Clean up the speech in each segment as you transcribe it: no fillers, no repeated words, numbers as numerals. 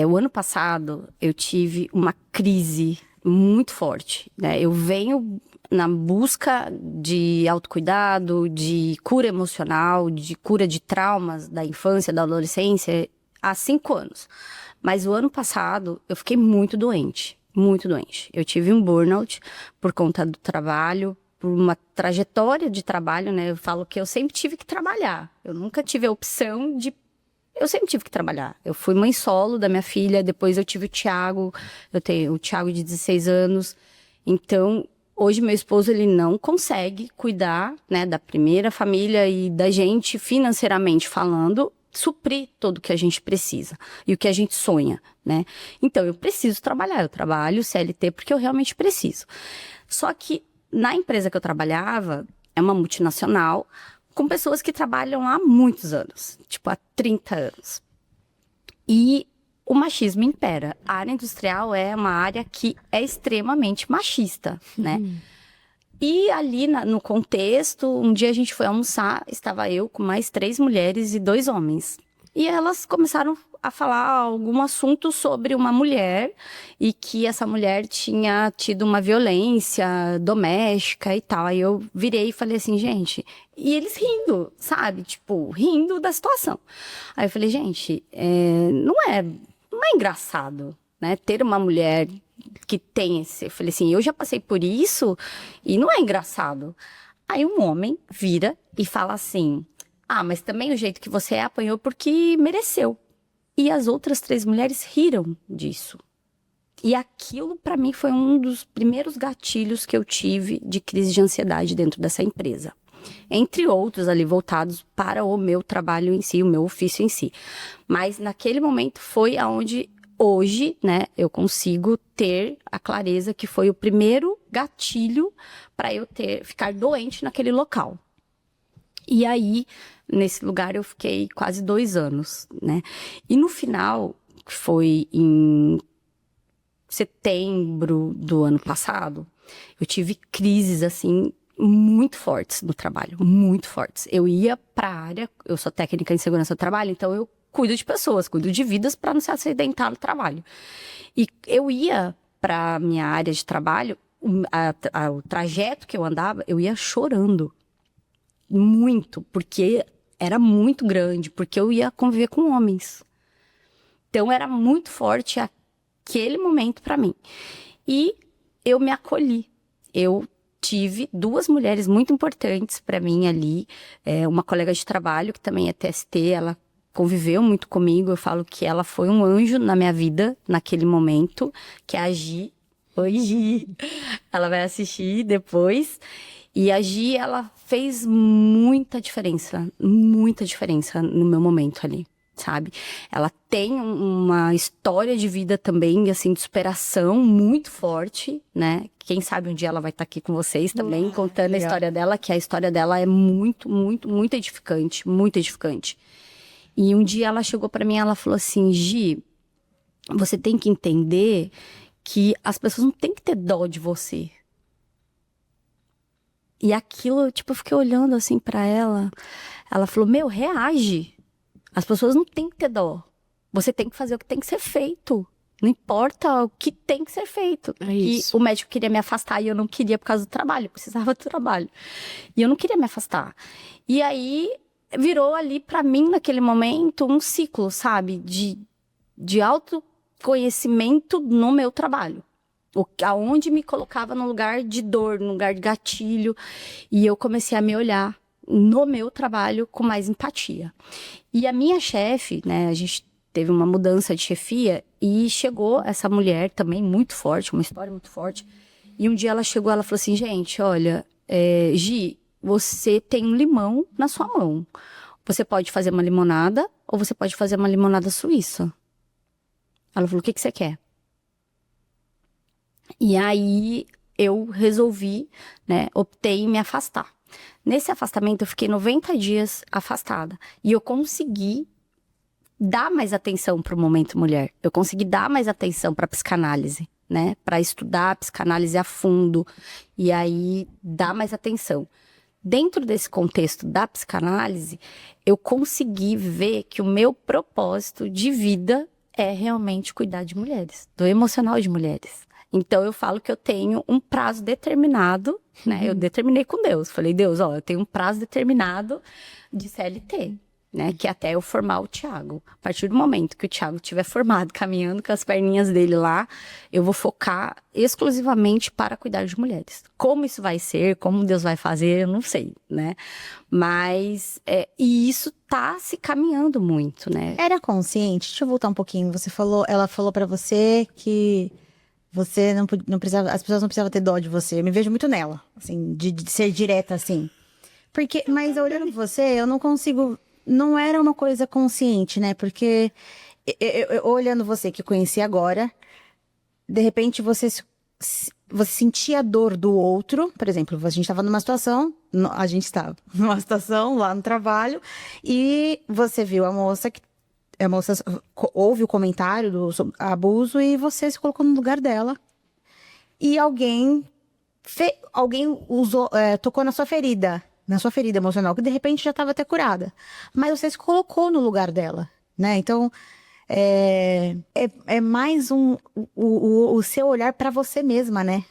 O ano passado, eu tive uma crise muito forte, né? Eu venho na busca de autocuidado, de cura emocional, de cura de traumas da infância, da adolescência, há 5 anos. Mas o ano passado, eu fiquei muito doente, muito doente. Eu tive um burnout por conta do trabalho, por uma trajetória de trabalho, né? Eu falo que eu sempre tive que trabalhar. Eu nunca tive a opção de... Eu sempre tive que trabalhar. Eu fui mãe solo da minha filha, depois eu tive o Thiago, eu tenho o Thiago de 16 anos. Então, hoje meu esposo, ele não consegue cuidar, né, da primeira família e da gente financeiramente falando, suprir tudo o que a gente precisa e o que a gente sonha, né? Então, eu preciso trabalhar, eu trabalho CLT porque eu realmente preciso. Só que na empresa que eu trabalhava, é uma multinacional, com pessoas que trabalham há muitos anos, tipo há 30 anos. E o machismo impera. A área industrial é uma área que é extremamente machista, né? E ali no contexto, um dia a gente foi almoçar, estava eu com mais 3 mulheres e 2 homens. E elas começaram a falar algum assunto sobre uma mulher e que essa mulher tinha tido uma violência doméstica e tal. Aí eu virei e falei assim, gente... E eles rindo, sabe? Tipo, rindo da situação. Aí eu falei, gente, não é engraçado, né? Ter uma mulher que tem esse... Eu falei assim, eu já passei por isso e não é engraçado. Aí um homem vira e fala assim... Ah, mas também o jeito que você apanhou porque mereceu. E as outras 3 mulheres riram disso. E aquilo, pra mim, foi um dos primeiros gatilhos que eu tive de crise de ansiedade dentro dessa empresa. Entre outros ali voltados para o meu trabalho em si, o meu ofício em si. Mas naquele momento foi aonde hoje, né, eu consigo ter a clareza que foi o primeiro gatilho para eu ficar doente naquele local. E aí, nesse lugar, eu fiquei quase 2 anos, né? E no final, que foi em setembro do ano passado, eu tive crises, assim, muito fortes no trabalho, muito fortes. Eu ia pra área, eu sou técnica em segurança do trabalho, então eu cuido de pessoas, cuido de vidas para não se acidentar no trabalho. E eu ia pra minha área de trabalho, o trajeto que eu andava, eu ia chorando. Muito, porque era muito grande, porque eu ia conviver com homens. Então era muito forte aquele momento para mim. E eu me acolhi. Eu tive 2 mulheres muito importantes para mim ali, uma colega de trabalho que também é TST, ela conviveu muito comigo, eu falo que ela foi um anjo na minha vida naquele momento, que é a Gi. Oi, Gi. Ela vai assistir depois. E a Gi, ela fez muita diferença no meu momento ali, sabe? Ela tem uma história de vida também, assim, de superação muito forte, né? Quem sabe um dia ela vai estar aqui com vocês também, contando a história dela, que a história dela é muito, muito, muito edificante, muito edificante. E um dia ela chegou pra mim e ela falou assim, Gi, você tem que entender que as pessoas não têm que ter dó de você. E aquilo, tipo, eu fiquei olhando assim pra ela. Ela falou, meu, reage. As pessoas não têm que ter dó. Você tem que fazer o que tem que ser feito. Não importa o que tem que ser feito. E o médico queria me afastar e eu não queria por causa do trabalho. Eu precisava do trabalho. E eu não queria me afastar. E aí, virou ali pra mim, naquele momento, um ciclo, sabe? De autoconhecimento no meu trabalho. Aonde me colocava num lugar de dor, num lugar de gatilho. E eu comecei a me olhar no meu trabalho com mais empatia. E a minha chefe, né, a gente teve uma mudança de chefia e chegou essa mulher também muito forte, uma história muito forte. E um dia ela chegou, ela falou assim, gente, olha, Gi, você tem um limão na sua mão. Você pode fazer uma limonada ou você pode fazer uma limonada suíça. Ela falou, o que você quer? E aí eu resolvi, né, optei em me afastar. Nesse afastamento eu fiquei 90 dias afastada. E eu consegui dar mais atenção para o momento mulher. Eu consegui dar mais atenção para a psicanálise, né? Para estudar a psicanálise a fundo. E aí dar mais atenção. Dentro desse contexto da psicanálise, eu consegui ver que o meu propósito de vida é realmente cuidar de mulheres, do emocional de mulheres. Então, eu falo que eu tenho um prazo determinado, né? Eu determinei com Deus. Falei, Deus, ó, eu tenho um prazo determinado de CLT, né? Que é até eu formar o Thiago. A partir do momento que o Thiago estiver formado, caminhando com as perninhas dele lá, eu vou focar exclusivamente para cuidar de mulheres. Como isso vai ser, como Deus vai fazer, eu não sei, né? Mas, e isso tá se caminhando muito, né? Era consciente? Deixa eu voltar um pouquinho. Ela falou pra você que você não precisava, as pessoas não precisavam ter dó de você. Eu me vejo muito nela, assim, de ser direta, assim. Mas olhando você, eu não consigo, não era uma coisa consciente, né? Porque olhando você que eu conheci agora, de repente você sentia a dor do outro. Por exemplo, a gente estava numa situação, a gente estava numa situação lá no trabalho, e você viu a moça ouve o comentário do sobre abuso e você se colocou no lugar dela. E alguém usou, tocou na sua ferida emocional, que de repente já estava até curada. Mas você se colocou no lugar dela, né? Então, é mais o seu olhar para você mesma, né?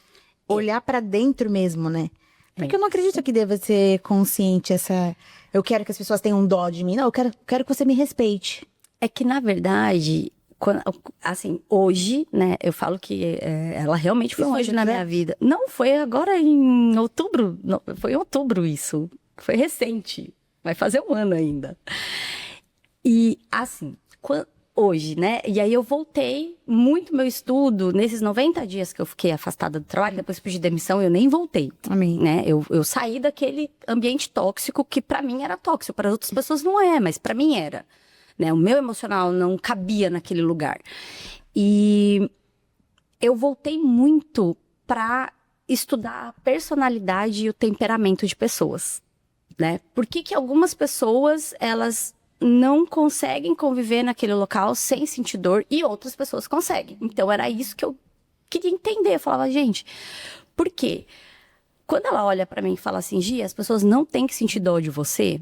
Olhar para dentro mesmo, né? Porque eu não acredito que deva ser consciente eu quero que as pessoas tenham dó de mim. Não, eu quero que você me respeite. É que, na verdade, assim, hoje, né, eu falo que ela realmente foi um anjo na minha vida. Não, foi agora em outubro, não, foi em outubro isso, foi recente, vai fazer um ano ainda. E, assim, hoje, né, e aí eu voltei muito meu estudo, nesses 90 dias que eu fiquei afastada do trabalho, depois pedi demissão, eu nem voltei. Amém. Né, eu saí daquele ambiente tóxico que pra mim era tóxico, para outras pessoas não é, mas pra mim era. Né, o meu emocional não cabia naquele lugar. E eu voltei muito para estudar a personalidade e o temperamento de pessoas, né? Por que algumas pessoas, elas não conseguem conviver naquele local sem sentir dor e outras pessoas conseguem? Então, era isso que eu queria entender. Eu falava, gente, por quê? Quando ela olha para mim e fala assim, Gia, as pessoas não têm que sentir dor de você,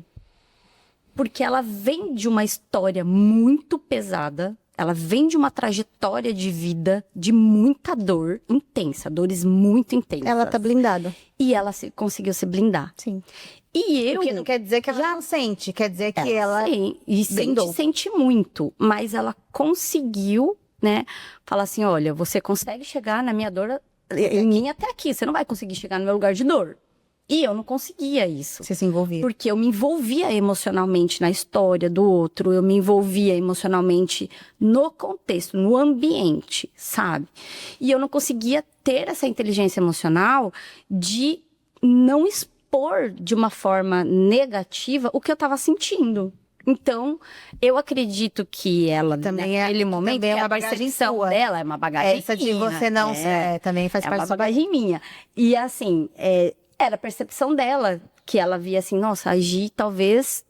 porque ela vem de uma história muito pesada, ela vem de uma trajetória de vida de muita dor intensa, dores muito intensas. Ela tá blindada. E ela conseguiu se blindar. Sim. E eu... O que não quer dizer que ela não sente, quer dizer que ela sim, e blindou. sente muito, mas ela conseguiu, né, falar assim, olha, você consegue chegar na minha dor, em mim até aqui, você não vai conseguir chegar no meu lugar de dor. E eu não conseguia isso. Você se envolvia. Porque eu me envolvia emocionalmente na história do outro, eu me envolvia emocionalmente no contexto, no ambiente, sabe? E eu não conseguia ter essa inteligência emocional de não expor de uma forma negativa o que eu estava sentindo. Então, eu acredito que ela, também naquele momento, também é uma a bagagem percepção sua. dela é uma bagagem Essa de minha. você não também faz É parte uma da sua bagagem minha. E assim, era a percepção dela, que ela via assim, nossa, a Gi, talvez,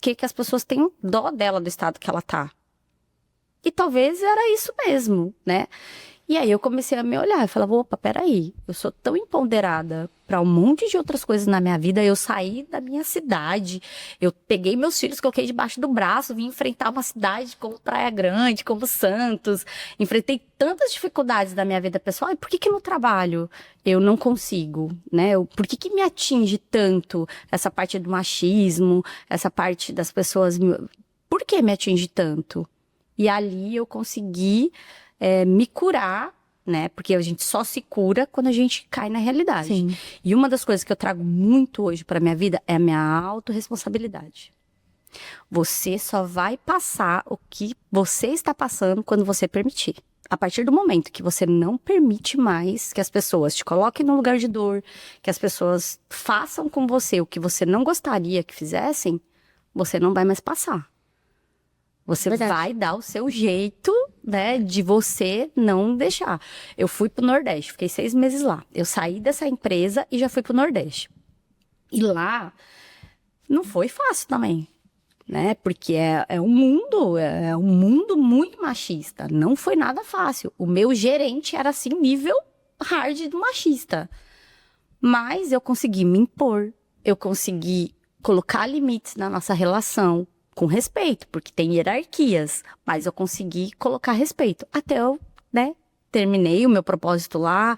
que as pessoas tenham dó dela do estado que ela tá. E talvez era isso mesmo, né? E aí eu comecei a me olhar e falava, opa, peraí, eu sou tão empoderada para um monte de outras coisas na minha vida, eu saí da minha cidade, eu peguei meus filhos, coloquei debaixo do braço, vim enfrentar uma cidade como Praia Grande, como Santos, enfrentei tantas dificuldades da minha vida pessoal, e por que no trabalho eu não consigo, né? Por que me atinge tanto essa parte do machismo, essa parte das pessoas, por que me atinge tanto? E ali eu consegui me curar, né? Porque a gente só se cura quando a gente cai na realidade. Sim. E uma das coisas que eu trago muito hoje para minha vida é a minha autorresponsabilidade. Você só vai passar o que você está passando quando você permitir. A partir do momento que você não permite mais que as pessoas te coloquem no lugar de dor, que as pessoas façam com você o que você não gostaria que fizessem, você não vai mais passar. Você vai dar o seu jeito, né, de você não deixar. Eu fui pro Nordeste, fiquei 6 meses lá. Eu saí dessa empresa e já fui pro Nordeste. E lá, não foi fácil também, né, porque é um mundo muito machista. Não foi nada fácil. O meu gerente era, assim, nível hard do machista. Mas eu consegui me impor, eu consegui colocar limites na nossa relação, com respeito, porque tem hierarquias, mas eu consegui colocar respeito. Até eu, né, terminei o meu propósito lá,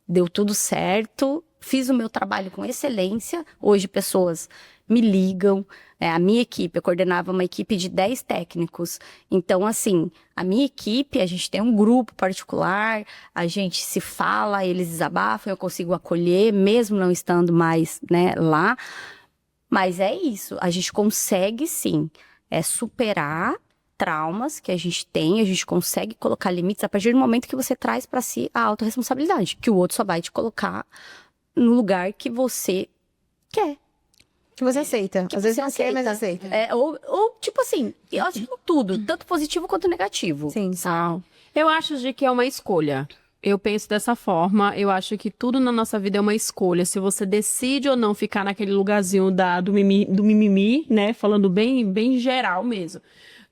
deu tudo certo, fiz o meu trabalho com excelência. Hoje pessoas me ligam, a minha equipe, eu coordenava uma equipe de 10 técnicos. Então, assim, a minha equipe, a gente tem um grupo particular, a gente se fala, eles desabafam, eu consigo acolher, mesmo não estando mais, né, lá. Mas é isso, a gente consegue sim superar traumas que a gente consegue colocar limites a partir do momento que você traz para si a autorresponsabilidade, que o outro só vai te colocar no lugar que você quer. Que você aceita. Às vezes não quer, mas aceita. Ou tipo assim, eu acho que tudo, tanto positivo quanto negativo. Sim. Eu acho de que é uma escolha. Eu penso dessa forma, eu acho que tudo na nossa vida é uma escolha. Se você decide ou não ficar naquele lugarzinho do mimimi, né? Falando bem geral mesmo.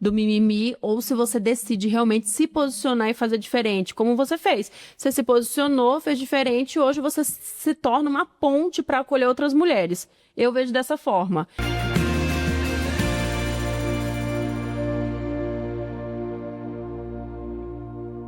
Do mimimi, ou se você decide realmente se posicionar e fazer diferente, como você fez. Você se posicionou, fez diferente, hoje você se torna uma ponte para acolher outras mulheres. Eu vejo dessa forma.